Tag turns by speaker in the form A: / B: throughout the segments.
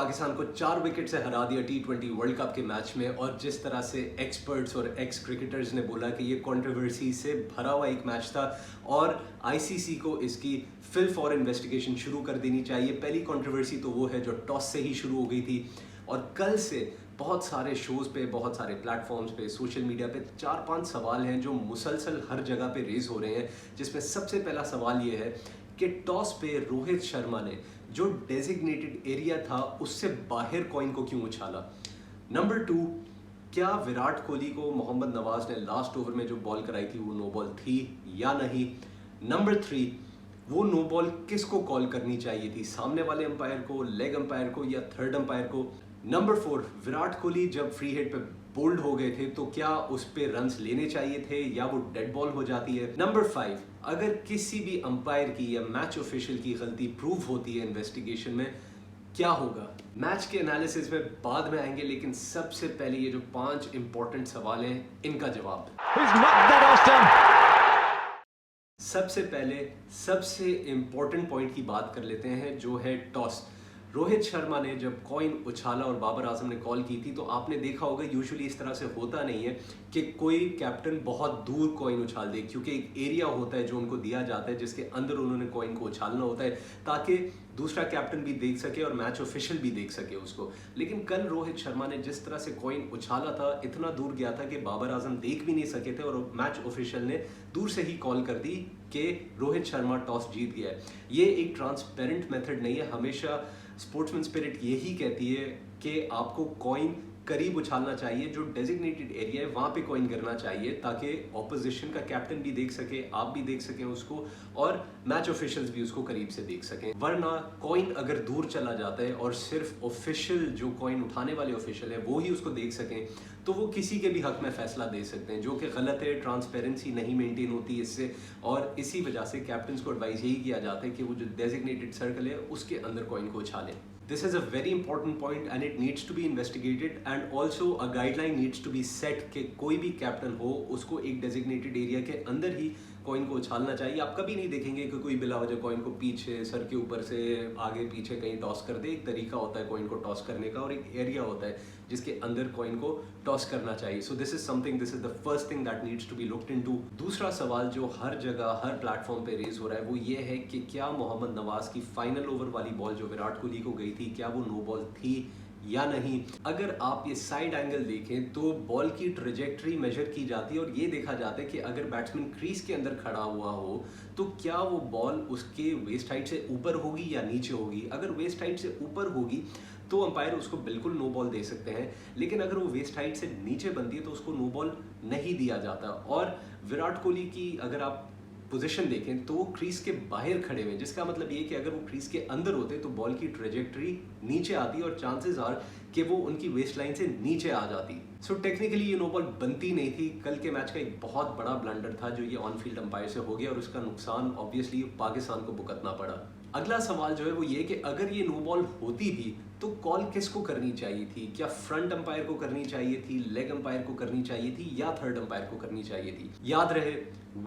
A: पाकिस्तान को 4 विकेट से हरा दिया T20 वर्ल्ड कप के मैच में। और जिस तरह से एक्सपर्ट्स और एक्स क्रिकेटर्स ने बोला कि ये कंट्रोवर्सी से भरा हुआ एक मैच था और आईसीसी को इसकी फिल फॉर इन्वेस्टिगेशन शुरू कर देनी चाहिए। पहली कंट्रोवर्सी तो वो है जो टॉस से ही शुरू हो गई थी और कल से बहुत सारे शोज़ पे, बहुत सारे प्लेटफॉर्म्स पे, सोशल मीडिया पे 4-5 सवाल हैं जो मुसलसल हर जगह पे रेज हो रहे हैं। जिसमें सबसे पहला सवाल ये है कि टॉस पे रोहित शर्मा ने जो डेजिग्नेटेड एरिया था उससे बाहर कॉइन को क्यों उछाला। नंबर 2, क्या विराट कोहली को मोहम्मद नवाज ने लास्ट ओवर में जो बॉल कराई थी वो नो बॉल थी या नहीं। नंबर 3, वो नो बॉल किसको कॉल करनी चाहिए थी, सामने वाले अंपायर को, लेग अंपायर को या थर्ड अंपायर को। नंबर 4, विराट कोहली जब फ्री हिट पे बोल्ड हो गए थे तो क्या उस पे रन्स लेने चाहिए थे या वो डेड बॉल हो जाती है। नंबर 5, अगर किसी भी अंपायर की या मैच ऑफिशियल की गलती प्रूव होती है इन्वेस्टिगेशन में क्या होगा। मैच के एनालिसिस में बाद में आएंगे, लेकिन सबसे पहले ये जो 5 इंपॉर्टेंट सवाल हैं इनका जवाब। सबसे पहले सबसे इंपॉर्टेंट पॉइंट की बात कर लेते हैं जो है टॉस। रोहित शर्मा ने जब कॉइन उछाला और बाबर आजम ने कॉल की थी तो आपने देखा होगा यूजुअली इस तरह से होता नहीं है कि कोई कैप्टन बहुत दूर कॉइन उछाल दे, क्योंकि एक एरिया होता है जो उनको दिया जाता है जिसके अंदर उन्होंने कॉइन को उछालना होता है ताकि दूसरा कैप्टन भी देख सके और मैच ऑफिशियल भी देख सके उसको। लेकिन कल रोहित शर्मा ने जिस तरह से कॉइन उछाला था इतना दूर गया था कि बाबर आजम देख भी नहीं सके थे और मैच ऑफिशियल ने दूर से ही कॉल कर दी कि रोहित शर्मा टॉस जीत गया है। ये एक ट्रांसपेरेंट मेथड नहीं है। हमेशा स्पोर्ट्समैन स्पिरिट यही कहती है कि आपको कॉइन करीब उछालना चाहिए, जो डेजिग्नेटेड एरिया है वहां पे कॉइन गिरना चाहिए ताकि ऑपोजिशन का कैप्टन भी देख सके, आप भी देख सकें उसको और मैच ऑफिशियल्स भी उसको करीब से देख सकें। वरना कॉइन अगर दूर चला जाता है और सिर्फ ऑफिशियल जो कॉइन उठाने वाले ऑफिशियल है वो ही उसको देख सकें तो वो किसी के भी हक में फैसला दे सकते हैं, जो कि गलत है। ट्रांसपेरेंसी नहीं मेंटेन होती इससे और इसी वजह से कैप्टन को एडवाइस यही किया जाता है कि वो जो डेजिग्नेटेड सर्कल है उसके अंदर कॉइन को उछालें। This is a very important point and it needs to be investigated and also a guideline needs to be set कि कोई भी कैप्टन हो उसको एक डेजिग्नेटेड एरिया के अंदर ही कॉइन को उछालना चाहिए। आप कभी नहीं देखेंगे कि कोई बिला वजह कॉइन को पीछे, सर के ऊपर से आगे पीछे कहीं टॉस कर दे। एक तरीका होता है कॉइन को टॉस करने का और एक एरिया होता है जिसके अंदर कॉइन को टॉस करना चाहिए। So this is the first thing that needs to be looked into. दूसरा सवाल जो हर जगह हर प्लेटफॉर्म पे रेज हो रहा है वो ये है कि क्या मोहम्मद नवाज की फाइनल ओवर वाली बॉल जो विराट कोहली को गई थी क्या वो नो बॉल थी या नहीं। अगर आप ये साइड एंगल देखें तो बॉल की ट्रेजेक्टरी मेजर की जाती है और ये देखा जाता है कि अगर बैट्समैन क्रीज के अंदर खड़ा हुआ हो तो क्या वो बॉल उसके वेस्ट हाइट से ऊपर होगी या नीचे होगी। अगर वेस्ट हाइट से ऊपर होगी तो अंपायर उसको बिल्कुल नो बॉल दे सकते हैं, लेकिन अगर वो वेस्ट हाइट से नीचे बनती है तो उसको नो बॉल नहीं दिया जाता। और विराट कोहली की अगर आप पोजीशन देखें तो वो क्रीज के बाहर खड़े हुए, जिसका मतलब ये कि अगर वो क्रीज के अंदर होते तो बॉल की ट्रेजेक्टरी नीचे आती और चांसेस आर कि वो उनकी वेस्ट लाइन से नीचे आ जाती। सो टेक्निकली ये नो बॉल बनती नहीं थी। कल के मैच का एक बहुत बड़ा ब्लंडर था जो ये ऑन फील्ड अंपायर से हो गया और उसका नुकसान ऑब्वियसली पाकिस्तान को भुगतना पड़ा। अगला सवाल जो है वो ये कि अगर ये नो बॉल होती भी तो कॉल किसको करनी चाहिए थी। क्या फ्रंट अंपायर को करनी चाहिए थी, लेग अंपायर को करनी चाहिए थी या थर्ड अंपायर को करनी चाहिए थी। याद रहे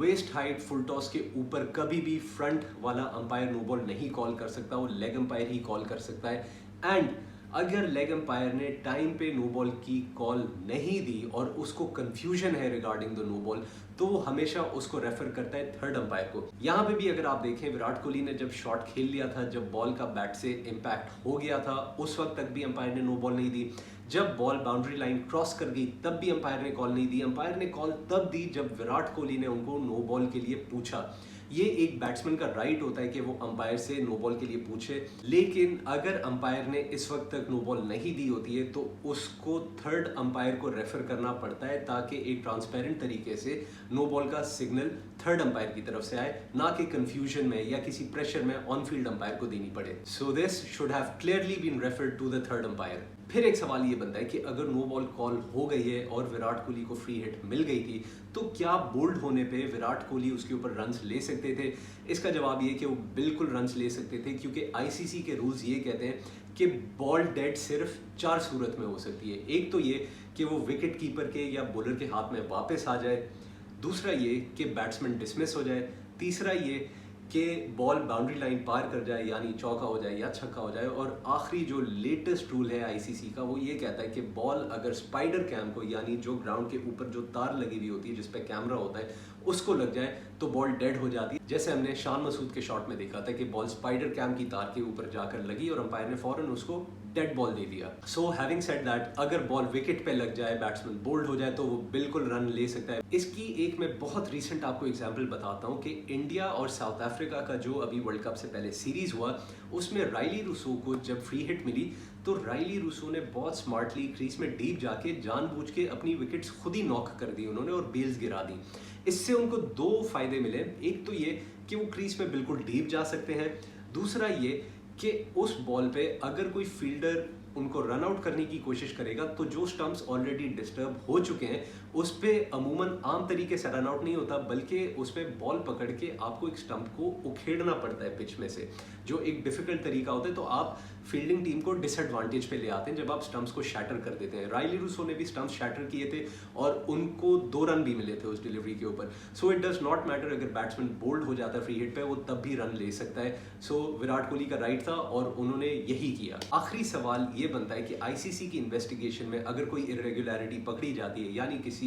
A: वेस्ट हाइट फुल टॉस के ऊपर कभी भी फ्रंट वाला अंपायर नो बॉल नहीं कॉल कर सकता, वो लेग अंपायर ही कॉल कर सकता है। एंड अगर लेग अंपायर ने टाइम पे नो बॉल की कॉल नहीं दी और उसको कंफ्यूजन है रिगार्डिंग द नो बॉल तो वो हमेशा उसको रेफर करता है थर्ड अंपायर को। यहाँ पे भी अगर आप देखें विराट कोहली ने जब शॉट खेल लिया था, जब बॉल का बैट से इम्पैक्ट हो गया था उस वक्त तक भी अंपायर ने नो बॉल नहीं दी। जब बॉल बाउंड्री लाइन क्रॉस कर गई तब भी अंपायर ने कॉल नहीं दी। अंपायर ने कॉल तब दी जब विराट कोहली ने उनको नो बॉल के लिए पूछा। ये एक बैट्समैन का राइट होता है कि वो अंपायर से नो बॉल के लिए पूछे, लेकिन अगर अंपायर ने इस वक्त तक नो बॉल नहीं दी होती है तो उसको थर्ड अंपायर को रेफर करना पड़ता है ताकि एक ट्रांसपेरेंट तरीके से नो बॉल का सिग्नल थर्ड अंपायर की तरफ से आए, ना कि कंफ्यूजन में या किसी प्रेशर में ऑन फील्ड अंपायर को देनी पड़े। So this should have clearly been referred to the third umpire. फिर एक सवाल ये बनता है कि अगर नो बॉल कॉल हो गई है और विराट कोहली को फ्री हिट मिल गई थी तो क्या बोल्ड होने पे विराट कोहली उसके ऊपर रन्स ले सकते थे। इसका जवाब ये कि वो बिल्कुल रन्स ले सकते थे, क्योंकि आईसीसी के रूल्स ये कहते हैं कि बॉल डेड सिर्फ 4 सूरत में हो सकती है। एक तो ये कि वो विकेट कीपर के या बॉलर के हाथ में वापस आ जाए, दूसरा ये कि बैट्समैन डिसमिस हो जाए, तीसरा ये कि बॉल बाउंड्री लाइन पार कर जाए, यानी चौका हो जाए या छक्का हो जाए। और आखिरी जो लेटेस्ट रूल है आईसीसी का, वो ये कहता है कि बॉल अगर स्पाइडर कैम को, यानी जो ग्राउंड के ऊपर जो तार लगी हुई होती है जिस पे कैमरा होता है, उसको लग जाए तो बॉल डेड हो जाती है। जैसे हमने शान मसूद के शॉट में देखा था कि बॉल स्पाइडर कैम की तार के ऊपर जाकर लगी और अंपायर ने फौरन उसको डेड बॉल दे दिया। सो हैविंग सेड दैट, अगर बॉल विकेट पे लग जाए, बैट्समैन बोल्ड हो जाए, तो वो बिल्कुल रन ले सकता है। इसकी एक मैं बहुत रीसेंट आपको एग्जांपल बताता हूँ कि इंडिया और साउथ अफ्रीका का जो अभी वर्ल्ड कप से पहले सीरीज हुआ, उसमें राइली रूसो को जब फ्री हिट मिली तो राइली रूसो ने बहुत स्मार्टली क्रीज में डीप जाके जानबूझ के अपनी विकेट्स खुद ही नॉक कर दी उन्होंने और बेल्स गिरा दी। इससे उनको दो फायदे मिले। एक तो ये कि वो क्रीज में बिल्कुल डीप जा सकते हैं, दूसरा ये कि उस बॉल पे अगर कोई फील्डर उनको रन आउट करने की कोशिश करेगा तो जो स्टंप्स ऑलरेडी डिस्टर्ब हो चुके हैं उस पे अमूमन आम तरीके से रन आउट नहीं होता, बल्कि उस पे बॉल पकड़ के आपको एक स्टंप को उखेड़ना पड़ता है पिच में से, जो एक डिफिकल्ट तरीका होता है। तो आप फील्डिंग टीम को डिसएडवांटेज पे ले आते हैं जब आप स्टंप्स को शैटर कर देते हैं। राइली रूसो ने भी स्टंप्स शैटर किए थे और उनको 2 रन भी मिले थे उस डिलीवरी के ऊपर। So it does not matter, अगर बैट्समैन बोल्ड हो जाता है फ्री हिट पे, वो तब भी रन ले सकता है। सो विराट कोहली का राइट था और उन्होंने यही किया। आखिरी सवाल ये बनता है कि आईसीसी की इन्वेस्टिगेशन में अगर कोई इरेगुलरिटी पकड़ी जाती है, यानी किसी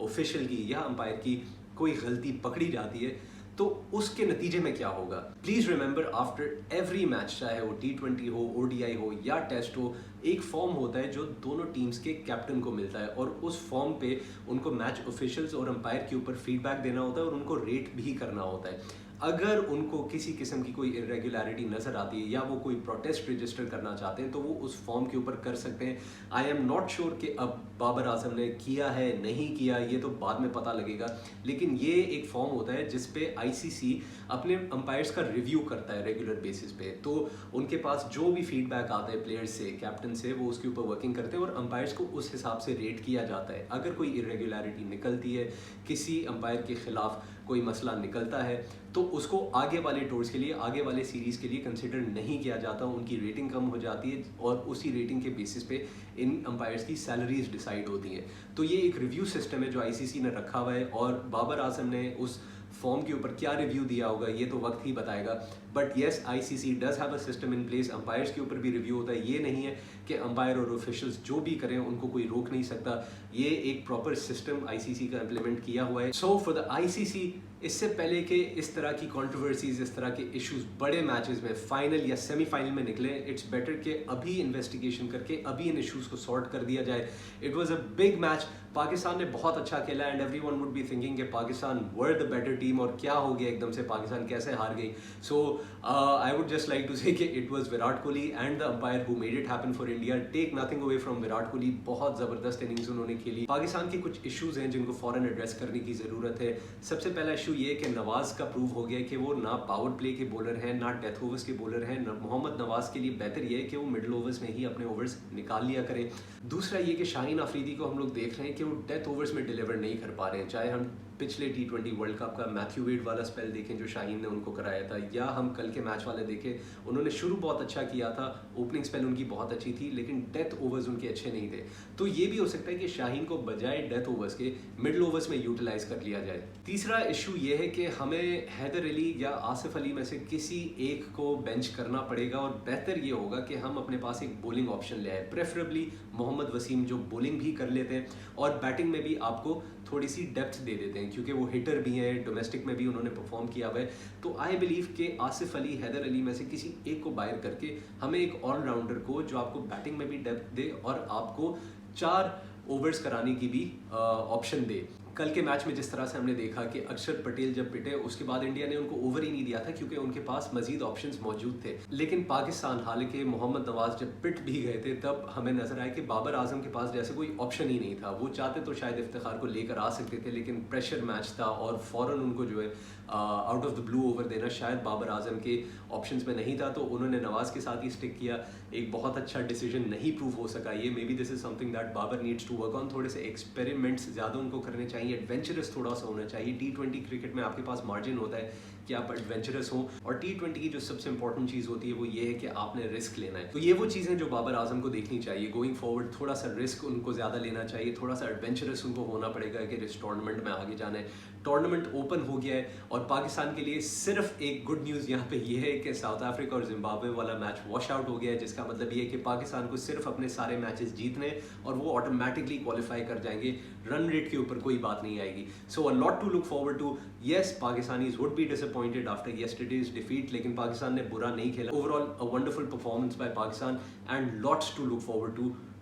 A: ऑफिशियल की या अंपायर की कोई गलती पकड़ी जाती है, तो उसके नतीजे में क्या होगा। Please remember, after every match, चाहे वो T20 हो, ODI हो या टेस्ट हो, एक फॉर्म होता है जो दोनों टीम्स के कैप्टन को मिलता है और उस फॉर्म पे उनको मैच ऑफिशियल्स और अंपायर के ऊपर फीडबैक देना होता है और उनको रेट भी करना होता है। अगर उनको किसी किस्म की कोई इरेगुलरिटी नजर आती है या वो कोई प्रोटेस्ट रजिस्टर करना चाहते हैं तो वो उस फॉर्म के ऊपर कर सकते हैं। आई एम नॉट श्योर कि अब बाबर आजम ने किया है नहीं किया, ये तो बाद में पता लगेगा, लेकिन ये एक फॉर्म होता है जिसपे आईसीसी अपने अंपायर्स का रिव्यू करता है रेगुलर बेसिस पे। तो उनके पास जो भी फीडबैक आता है प्लेयर्स से, कैप्टन से, वो उसके ऊपर वर्किंग करते हैं और अंपायर्स को उस हिसाब से रेट किया जाता है। अगर कोई इरेगुलरिटी निकलती है, किसी अंपायर के खिलाफ कोई मसला निकलता है, तो उसको आगे वाले टूर्स के लिए, आगे वाले सीरीज के लिए कंसिडर नहीं किया जाता, उनकी रेटिंग कम हो जाती है और उसी रेटिंग के बेसिस पे इन अंपायर्स की सैलरीज डिसाइड होती हैं। तो ये एक रिव्यू सिस्टम है जो आईसीसी ने रखा हुआ है और बाबर आजम ने उस फॉर्म के ऊपर क्या रिव्यू दिया होगा ये तो वक्त ही बताएगा। But yes, ICC does have a system in place. Umpires के ऊपर भी रिव्यू होता है। ये नहीं है कि अंपायर और ऑफिशियल्स जो भी करें उनको कोई रोक नहीं सकता। ये एक प्रॉपर सिस्टम आईसीसी का इम्प्लीमेंट किया हुआ है। सो फॉर द आईसीसी, इससे पहले कि इस तरह की कंट्रोवर्सीज, इस तरह के इश्यूज बड़े मैचेस में, फाइनल या सेमीफाइनल में निकले, इट्स बेटर कि अभी इन्वेस्टिगेशन करके अभी इन इश्यूज को सॉर्ट कर दिया जाए। It was a big match, Pakistan ने बहुत अच्छा खेला and everyone would be thinking कि Pakistan were the better team और क्या हो गया एकदम से, पाकिस्तान कैसे हार गई। So I would just like to say कि it was Virat Kohli and the umpire who made it happen for India. Take nothing away from Virat Kohli, बहुत जबरदस्त इनिंग्स उन्होंने खेली। पाकिस्तान के कुछ इश्यूज हैं जिनको फौरन एड्रेस करने की जरूरत है। सबसे पहला इशू ये कि नवाज का प्रूव हो गया कि वो ना पावर प्ले के बॉलर हैं, ना डेथ ओवर्स के बॉलर हैं। मोहम्मद नवाज के लिए बेहतर ये है कि वो मिडिल ओवर्स में ही अपने ओवर्स निकाल लिया करें। दूसरा ये कि शाहीन अफरीदी को हम लोग देख रहे हैं कि वो डेथ ओवर्स में डिलीवर नहीं कर पा रहे हैं। चाहे हम पिछले T20 वर्ल्ड कप का मैथ्यू वेड वाला स्पेल देखें जो शाहीन ने उनको कराया था, या हम कल के मैच वाले देखें, उन्होंने शुरू बहुत अच्छा किया था, ओपनिंग स्पेल उनकी बहुत अच्छी थी, लेकिन डेथ ओवर्स उनके अच्छे नहीं थे। तो ये भी हो सकता है कि शाहीन को बजाय डेथ ओवर्स के मिडिल ओवर्स में यूटिलाइज कर लिया जाए। तीसरा इशू ये है कि हमें हैदर अली या आसिफ अली में से किसी एक को बेंच करना पड़ेगा और बेहतर ये होगा कि हम अपने पास एक बॉलिंग ऑप्शन ले आए, प्रेफरेबली मोहम्मद वसीम जो बॉलिंग भी कर लेते हैं और बैटिंग में भी आपको थोड़ी सी डेप्थ दे देते हैं, क्योंकि वो हिटर भी हैं, डोमेस्टिक में भी उन्होंने परफॉर्म किया हुआ है। तो आई बिलीव कि आसिफ अली, हैदर अली में से किसी एक को बायर करके हमें एक ऑलराउंडर को जो आपको बैटिंग में भी डेप्थ दे और आपको 4 ओवर्स कराने की भी ऑप्शन दे। कल के मैच में जिस तरह से हमने देखा कि अक्षर पटेल जब पिटे उसके बाद इंडिया ने उनको ओवर ही नहीं दिया था क्योंकि उनके पास मजीद ऑप्शंस मौजूद थे। लेकिन पाकिस्तान, हालांकि मोहम्मद नवाज जब पिट भी गए थे तब हमें नजर आया कि बाबर आजम के पास जैसे कोई ऑप्शन ही नहीं था। वो चाहते तो शायद इफ्तिखार को लेकर आ सकते थे, लेकिन प्रेशर मैच था और फौरन उनको जो है out of the blue over देना शायद बाबर आजम के ऑप्शंस में नहीं था, तो उन्होंने नवाज के साथ ही स्टिक किया। एक बहुत अच्छा डिसीजन नहीं प्रूव हो सका ये। Maybe this is something that Babar needs to work on. थोड़े से एक्सपेरिमेंट्स ज़्यादा उनको करने चाहिए चाहिए, एडवेंचरस थोड़ा सा होना चाहिए। T20 क्रिकेट में आपके पास मार्जिन होता है कि आप एडवेंचरस हो, और T20 की जो सबसे इंपॉर्टेंट चीज़ होती है वो ये है कि आपने रिस्क लेना है। तो ये वो चीज़ें जो बाबर आजम को देखनी चाहिए गोइंग फॉरवर्ड। थोड़ा सा रिस्क उनको ज़्यादा लेना चाहिए, थोड़ा सा एडवेंचरस उनको होना पड़ेगा कि इस टूर्नामेंट में आगे जाना है। टूर्नामेंट ओपन हो गया है और पाकिस्तान के लिए सिर्फ एक गुड न्यूज़ यहाँ पे ये है कि साउथ अफ्रीका और जिम्बाब्वे वाला मैच वॉश आउट हो गया है, जिसका मतलब ये है कि पाकिस्तान को सिर्फ अपने सारे मैचेस जीतने और वो ऑटोमेटिकली क्वालिफाई कर जाएंगे। रन रेट के ऊपर कोई बात नहीं आएगी। So a lot to look forward to. Yes, Pakistanis would be disappointed after yesterday's defeat, लेकिन पाकिस्तान ने बुरा नहीं खेला। Overall a wonderful performance by Pakistan and lots to look forward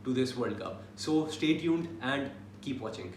A: to this world cup. So stay tuned and keep watching.